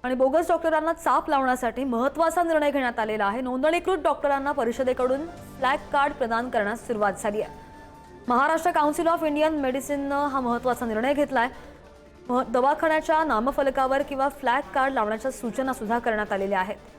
आणि बोगस डॉक्टरांना चाप लावण्यासाठी महत्त्वाचा निर्णय घेण्यात आलेला आहे। नोंदणीकृत डॉक्टरांना परिषदेकडून फ्लॅग कार्ड प्रदान करण्यास सुरुवात झाली आहे। महाराष्ट्र काउन्सिल ऑफ इंडियन मेडिसिनने हा महत्त्वाचा निर्णय घेतलाय। दवाखान्याच्या नामफलकावर किंवा फ्लॅग कार्ड लावण्याच्या सूचना सुद्धा करण्यात आलेल्या आहेत।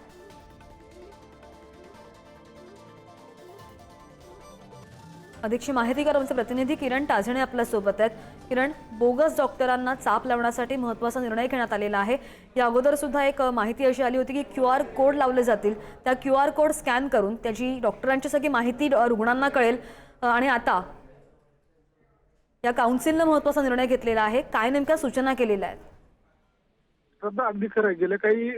अधिकची माहिती आमचे प्रतिनिधी किरण टाजणे आपल्या सोबत आहेत। किरण, बोगस डॉक्टरांना चाप लावण्यासाठी महत्त्वाचा निर्णय घेण्यात आलेला आहे। या अगोदर सुद्धा एक माहिती अशी आली होती की QR कोड लावले जातील, त्या QR कोड स्कॅन करून त्याची डॉक्टरांची सगळी माहिती रुग्णांना कळेल। आणि आता या काउन्सिलने महत्त्वाचा निर्णय घेतलेला आहे। काय नेमक्या सूचना केलेल्या आहेत? श्रद्धा, अगदी खरं आहे। गेल्या काही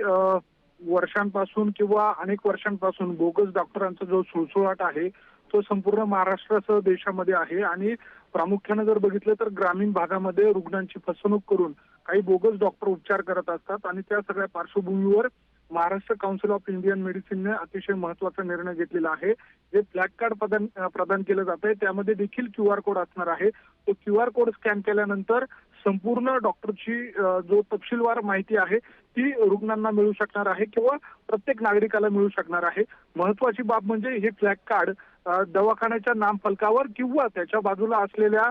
वर्षांपासून किंवा अनेक वर्षांपासून बोगस डॉक्टरांचा जो सुळसुळाट आहे तो संपूर्ण महाराष्ट्रासह देशामध्ये आहे। आणि प्रामुख्याने जर बघितलं तर ग्रामीण भागामध्ये रुग्णांची फसवणूक करून काही बोगस डॉक्टर उपचार करत असतात। आणि त्या सगळ्या पार्श्वभूमीवर महाराष्ट्र काउन्सिल ऑफ इंडियन मेडिसिनने अतिशय महत्त्वाचा निर्णय घेतलेला आहे। जे फ्लॅग कार्ड प्रदान केलं जात आहे त्यामध्ये देखील QR कोड असणार आहे। तो QR कोड स्कॅन केल्यानंतर संपूर्ण डॉक्टरची जो तपशीलवार माहिती आहे ती रुग्णांना मिळू शकणार आहे किंवा प्रत्येक नागरिकाला मिळू शकणार आहे। महत्त्वाची बाब म्हणजे हे फ्लॅग कार्ड दवाखान्याच्या नामफलकावर किंवा त्याच्या बाजूला असलेल्या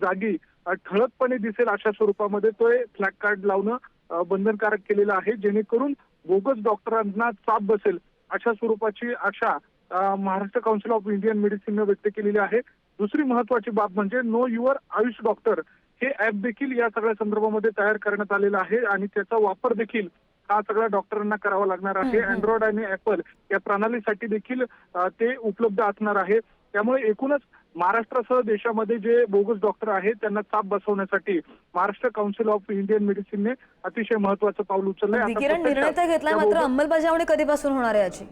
जागी ठळकपणे दिसेल अशा स्वरूपामध्ये तो फ्लॅग कार्ड लावणं बंधनकारक केलेलं आहे, जेणेकरून बोगस डॉक्टरांना चाप बसेल अशा स्वरूपाची आशा महाराष्ट्र काउन्सिल ऑफ इंडियन मेडिसिनने व्यक्त केलेली आहे। दुसरी महत्त्वाची बाब म्हणजे नो युअर आयुष डॉक्टर हे ऍप देखील या सगळ्या संदर्भामध्ये तयार करण्यात आलेलं आहे आणि त्याचा वापर देखील हा सगळ्या डॉक्टरांना करावा लागणार आहे। अँड्रॉइड आणि ऍपल या प्रणालीसाठी देखील ते उपलब्ध असणार आहे। त्यामुळे एकूणच महाराष्ट्रासह देशामध्ये जे बोगस डॉक्टर आहेत त्यांना चाप बसवण्यासाठी महाराष्ट्र काउन्सिल ऑफ इंडियन मेडिसिनने अतिशय महत्त्वाचं पाऊल उचललंय। किरण, निर्णय तर घेतलाय, मात्र अंमलबजावणी कधीपासून होणार आहे याची?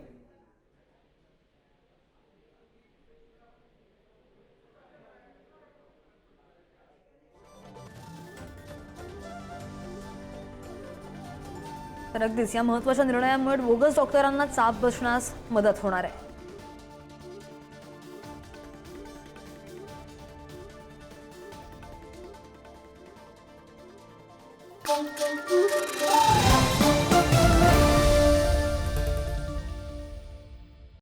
तर अगदीच या महत्त्वाच्या निर्णयामुळे बोगस डॉक्टरांना चाप बसण्यास मदत होणार आहे।